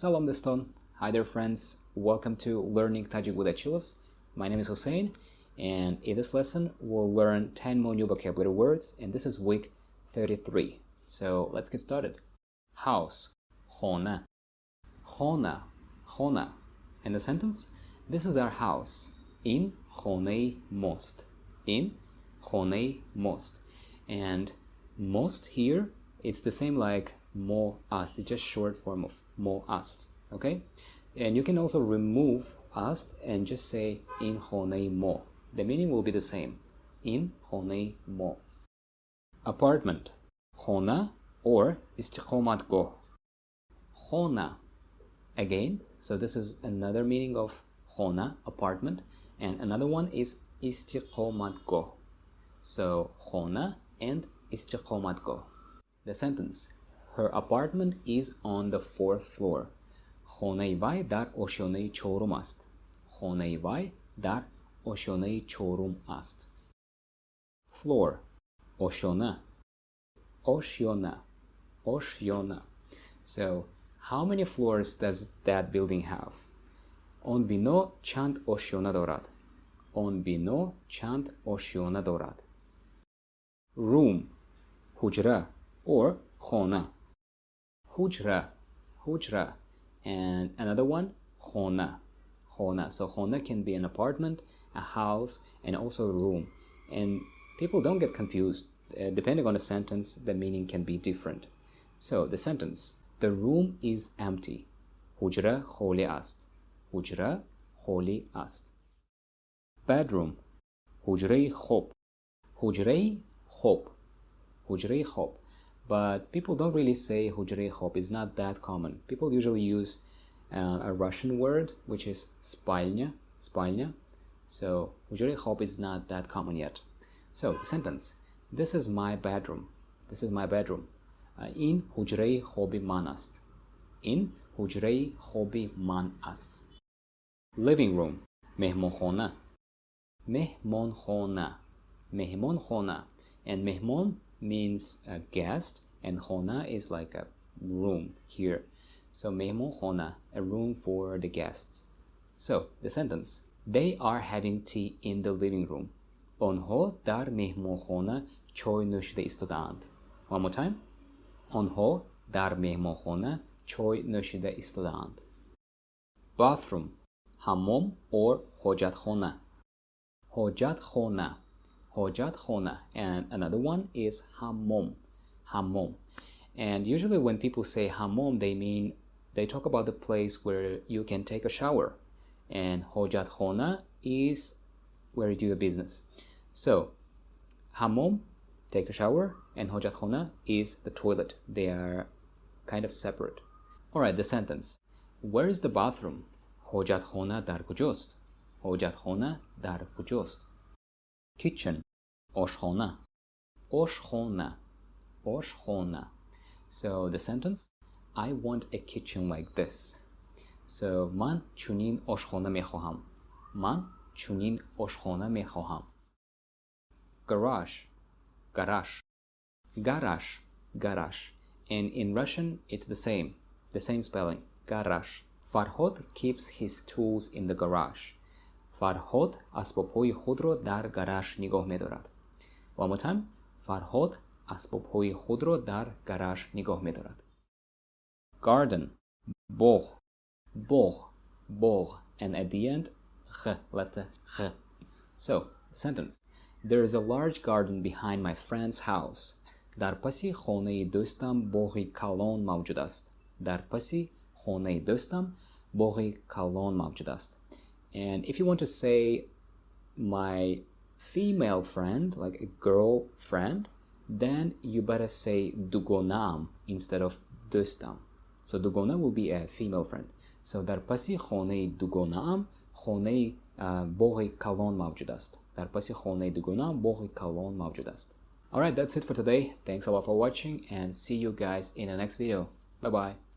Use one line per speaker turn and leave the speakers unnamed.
Salam Doston. Hi there friends. Welcome to Learning Tajik with Achilovs. My name is Hussein, and in this lesson we'll learn 10 more new vocabulary words, and this is week 33. So let's get started. House, хона. Хона, хона. And the sentence, this is our house in хонаи мост. In хонаи мост. And most here, it's the same like мо аст. It's just short form of мо аст. Okay? And you can also remove ast and just say in хонаи мо. The meaning will be the same. In хонаи мо. Apartment, хона or истиқоматгоҳ. Хона. Again, so this is another meaning of хона, apartment, and another one is истиқоматгоҳ. So хона and истиқоматгоҳ. The sentence, her apartment is on the 4th floor. хонаи вай дар ошёнаи 4 аст. хонаи вай дар ошёнаи 4 аст. Floor, ошёна. ошёна. ошёна. So, how many floors does that building have? Он бино чанд ошёна дорад? Он бино чанд ошёна дорад? Room, ҳуҷра or хона. ҳуҷра, ҳуҷра. And another one, хона, хона. So хона can be an apartment, a house, and also a room. And people don't get confused. Depending on the sentence, the meaning can be different. So the sentence, the room is empty. ҳуҷра холи аст. ҳуҷра холи аст. Bedroom, ҳуҷраи хоб. ҳуҷраи хоб. ҳуҷраи хоб. But people don't really say ҳуҷраи хоб. It's not that common. People usually use a Russian word, which is spальня. Spальня. So ҳуҷраи хоб is not that common yet. So the sentence, this is my bedroom. This is my bedroom. In ҳуҷраи хоби ман аст. In ҳуҷраи хоби ман аст. Living room, меҳмонхона. меҳмонхона. меҳмонхона. And mehmon means a guest, and khona is like a room here. So mehmonkhona, a room for the guests. So the sentence, they are having tea in the living room. Onho dar mehmonkhona choy noshida istodaand. One more time. Onho dar mehmonkhona choy noshida istodaand. Bathroom, ҳаммом or ҳоҷатхона. ҳоҷатхона. ҳоҷатхона. And another one is ҳаммом. ҳаммом. And usually when people say ҳаммом, they talk about the place where you can take a shower. And ҳоҷатхона is where you do your business. So ҳаммом, take a shower, and ҳоҷатхона is the toilet. They are kind of separate. Alright, the sentence. Where is the bathroom? ҳоҷатхона дар куҷост? ҳоҷатхона дар куҷост? Kitchen, ошхона. ошхона. ошхона. So the sentence, I want a kitchen like this. So ман чунин ошхона мехоҳам. ман чунин ошхона мехоҳам. Garage, гараж. гараж. гараж. And in Russian, it's the same spelling, гараж. Farhod keeps his tools in the garage. Farhod асбобҳои худро дар гараж нигоҳ медорад. One more time. Farhod асбобҳои худро дар гараж нигоҳ медорад. Garden, боғ. боғ. боғ. And at the end, х, letter х. So, the sentence. There is a large garden behind my friend's house. дар паси хонаи дӯстам боғи калон мавҷуд аст. дар паси хонаи дӯстам боғи калон мавҷуд аст. And if you want to say my female friend, like a girl friend, then you better say дугонаам instead of дӯстам. So дугона will be a female friend. So дар паси хонаи дугонаам хонаи боғи калон мавҷуд аст. дар паси хонаи дугонаам боғи калон мавҷуд аст. Alright, that's it for today. Thanks a lot for watching, and see you guys in the next video. Bye bye.